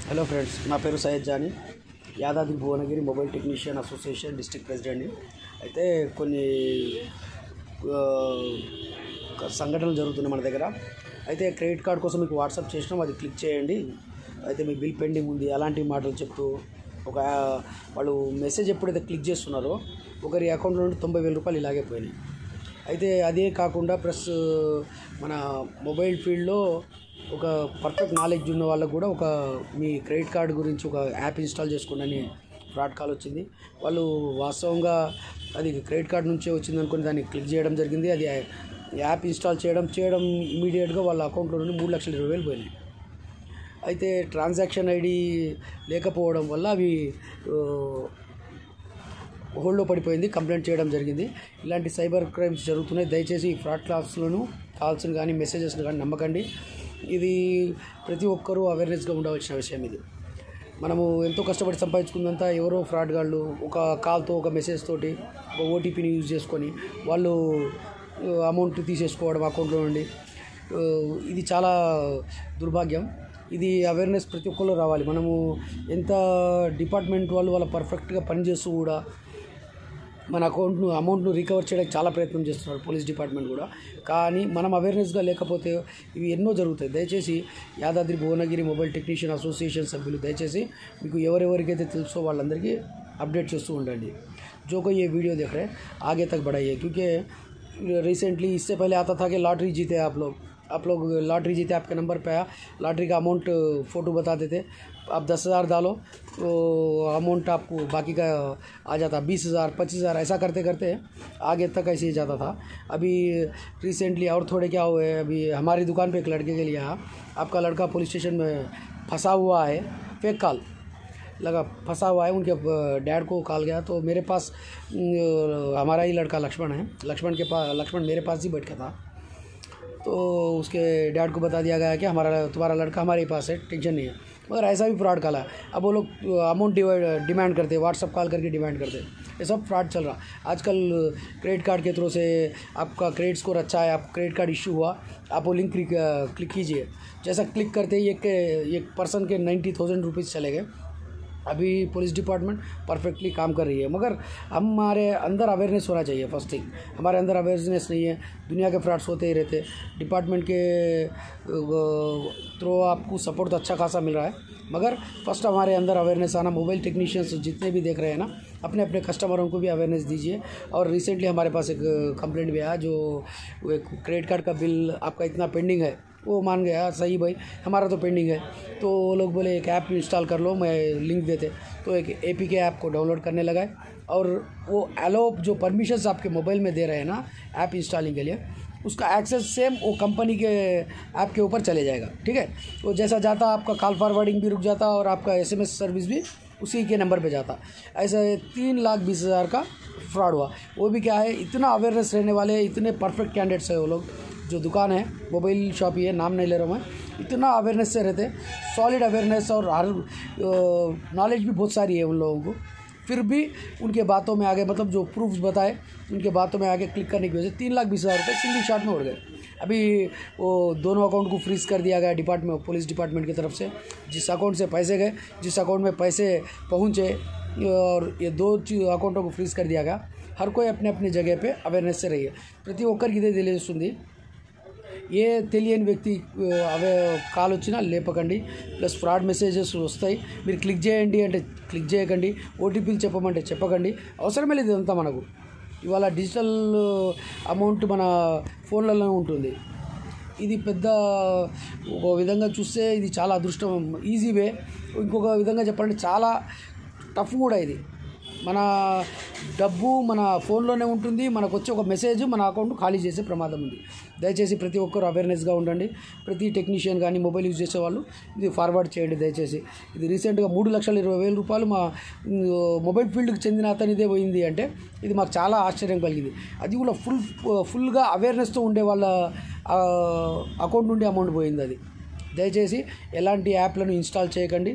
Hello friends, నా పేరు Syed Jani, Yadadri Bhuvanagiri mobile technician association district ప్రెసిడెంట్ని. అయితే కొన్ని సంఘటనలు జరుగుతున్నాయి మన దగ్గర. అయితే క్రెడిట్ కార్డ్ కోసం మీకు వాట్సాప్ చేసినాం, అది క్లిక్ చేయండి, అయితే మీ బిల్ పెండింగ్ ఉంది అలాంటి మాటలు చెప్తూ వాళ్ళు మెసేజ్ ఎప్పుడైతే క్లిక్ చేస్తున్నారో ఒకరి అకౌంట్లో నుండి 90,000 రూపాయలు ఇలాగే పోయినాయి. అయితే అదే కాకుండా ప్లస్ మన మొబైల్ ఫీల్డ్లో ఒక పర్ఫెక్ట్ నాలెడ్జ్ ఉన్న వాళ్ళకు కూడా మీ క్రెడిట్ కార్డు గురించి ఒక యాప్ ఇన్స్టాల్ చేసుకోండి అని ఫ్రాడ్ కాల్ వచ్చింది. వాళ్ళు వాస్తవంగా అది క్రెడిట్ కార్డు నుంచే వచ్చింది అనుకుని దాన్ని క్లిక్ చేయడం జరిగింది. అది యాప్ ఇన్స్టాల్ చేయడం ఇమీడియట్గా వాళ్ళ అకౌంట్లో నుండి 3,20,000 పోయినాయి. అయితే ట్రాన్సాక్షన్ ఐడి లేకపోవడం వల్ల అవి హోల్డ్లో పడిపోయింది. కంప్లైంట్ చేయడం జరిగింది. ఇలాంటి సైబర్ క్రైమ్స్ జరుగుతున్నాయి. దయచేసి ఈ ఫ్రాడ్ కాల్స్ని కానీ మెసేజెస్ని కానీ నమ్మకండి. ఇది ప్రతి ఒక్కరూ అవేర్నెస్గా ఉండవలసిన విషయం. ఇది మనము ఎంతో కష్టపడి సంపాదించుకున్నంత ఎవరో ఫ్రాడ్ గాళ్ళు ఒక కాల్తో ఒక మెసేజ్ తోటి ఒక ఓటీపీని యూజ్ చేసుకొని వాళ్ళు అమౌంట్ తీసేసుకోవడం అకౌంట్లో నుండి, ఇది చాలా దుర్భాగ్యం. ఇది అవేర్నెస్ ప్రతి ఒక్కరు రావాలి. మనము ఎంత డిపార్ట్మెంట్ వాళ్ళు పర్ఫెక్ట్గా పనిచేస్తూ కూడా మన అమౌంట్ను రికవర్ చేయడానికి చాలా ప్రయత్నం చేస్తున్నారు, పోలీస్ డిపార్ట్మెంట్ కూడా. కానీ మనం అవేర్నెస్గా లేకపోతే ఇవి ఎన్నో జరుగుతాయి. దయచేసి Yadadri Bhuvanagiri mobile technician association సభ్యులు దయచేసి మీకు ఎవరెవరికైతే తెలుసో వాళ్ళందరికీ అప్డేట్ చేస్తూ ఉండండి. जो कोई ये वीडियो देख रहे हैं आगे तक बढ़ाइए, क्योंकि रिसेंटली इससे पहले आता था कि लॉटरी जीते आप लोग लॉटरी जीते, आपके नंबर पे आया, लॉटरी का अमाउंट फ़ोटो बताते थे, आप 10,000 डालो तो अमाउंट आपको बाकी का आ जाता, 20,000 25,000 ऐसा करते करते आगे तक ऐसे ही जाता था. अभी रिसेंटली और थोड़े क्या हुए, अभी हमारी दुकान पे एक लड़के के लिए आया, आपका लड़का पुलिस स्टेशन में फंसा हुआ है, फेक कॉल लगा फंसा हुआ है. उनके डैड को कॉल गया तो मेरे पास हमारा ही लड़का लक्ष्मण है, लक्ष्मण मेरे पास ही बैठ का था. तो उसके डैड को बता दिया गया कि तुम्हारा लड़का हमारे पास है, टेंशन नहीं है. मगर ऐसा भी फ्रॉड कॉल है. अब वो लोग अमाउंट डिमांड करते, व्हाट्सअप कॉल करके डिमांड करते. ये सब फ्रॉड चल रहा. आजकल क्रेडिट कार्ड के थ्रू से आपका क्रेडिट स्कोर अच्छा है, आपका क्रेडिट कार्ड इशू हुआ, आप वो लिंक क्लिक कीजिए. जैसा क्लिक करते ही एक पर्सन के 90,000 रुपीज़ चले गए. अभी पुलिस डिपार्टमेंट परफेक्टली काम कर रही है, मगर हमारे अंदर अवेयरनेस होना चाहिए. फर्स्ट थिंग, हमारे अंदर अवेयरनेस नहीं है. दुनिया के फ्रॉड्स होते ही रहते. डिपार्टमेंट के थ्रू आपको सपोर्ट तो अच्छा खासा मिल रहा है, मगर फर्स्ट हमारे अंदर अवेयरनेस आना. मोबाइल टेक्नीशियंस जितने भी देख रहे हैं ना, अपने कस्टमरों को भी अवेयरनेस दीजिए. और रिसेंटली हमारे पास एक कंप्लेंट भी आया, जो एक क्रेडिट कार्ड का बिल आपका इतना पेंडिंग है. वो मान गया सही भाई, हमारा तो पेंडिंग है. तो लोग बोले एक ऐप इंस्टॉल कर लो, मैं लिंक देते. तो एक APK ऐप को डाउनलोड करने लगाए, और वो अलो जो परमिशंस आपके मोबाइल में दे रहे हैं ना ऐप इंस्टॉलिंग के लिए, उसका एक्सेस सेम वो कंपनी के ऐप के ऊपर चले जाएगा. ठीक है, वो जैसा जाता आपका कॉल फॉरवर्डिंग भी रुक जाता और आपका SMS सर्विस भी उसी के नंबर पे जाता. ऐसे 3,20,000 का फ्रॉड हुआ. वो भी क्या है, इतना अवेयरनेस रहने वाले इतने परफेक्ट कैंडिडेट्स है वो लोग. जो दुकान है मोबाइल शॉप ही है, नाम नहीं ले रहा हूँ मैं, इतना अवेयरनेस से रहते, सॉलिड अवेयरनेस और हर नॉलेज भी बहुत सारी है उन लोगों को. फिर भी उनके बातों में आगे, मतलब जो प्रूफ्स बताए उनके बातों में आगे क्लिक करने की वजह से 3,20,000 रुपये सिंगल शॉट में उड़ गए. अभी वो दोनों अकाउंट को फ्रीज़ कर दिया गया पुलिस डिपार्टमेंट की तरफ से. जिस अकाउंट से पैसे गए, जिस अकाउंट में पैसे पहुँचे, और ये 2 अकाउंटों को फ्रीज़ कर दिया गया. हर कोई अपने अपनी जगह पे अवेयरनेस से रहिए. ప్రతి ఒక్కరికి ఇదే తెలియజేస్తుంది. ఏ తెలియని వ్యక్తి కాల్ వచ్చినా లేపకండి. ప్లస్ ఫ్రాడ్ మెసేజెస్ వస్తాయి, మీరు క్లిక్ చేయండి అంటే క్లిక్ చేయకండి, ఓటీపీలు చెప్పమంటే చెప్పకండి. అవసరమే లేదు ఇదంతా. మనకు ఇవాళ డిజిటల్ అమౌంట్ మన ఫోన్లలో ఉంటుంది. ఇది పెద్ద ఒక విధంగా చూస్తే ఇది చాలా అదృష్టం, ఈజీ వే. ఇంకొక విధంగా చెప్పాలంటే చాలా టఫ్ కూడా. ఇది మన డబ్బు మన ఫోన్లోనే ఉంటుంది, మనకు వచ్చే ఒక మెసేజ్ మన అకౌంట్ ఖాళీ చేసే ప్రమాదం ఉంది. దయచేసి ప్రతి ఒక్కరు అవేర్నెస్గా ఉండండి. ప్రతి టెక్నీషియన్ కానీ మొబైల్ యూజ్ చేసేవాళ్ళు ఇది ఫార్వర్డ్ చేయండి దయచేసి. ఇది రీసెంట్గా 3,20,000 రూపాయలు మా మొబైల్ ఫీల్డ్కి చెందిన అతనిదే పోయింది అంటే ఇది మాకు చాలా ఆశ్చర్యం కలిగింది. అది కూడా ఫుల్గా అవేర్నెస్తో ఉండే వాళ్ళ అకౌంట్ నుండి అమౌంట్ పోయింది. అది దయచేసి ఎలాంటి యాప్లను ఇన్స్టాల్ చేయకండి.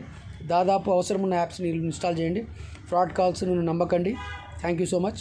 దాదాపు అవసరం ఉన్న యాప్స్ని ఇన్స్టాల్ చేయండి. ఫ్రాడ్ కాల్స్ను నమ్మకండి. Thank you so much.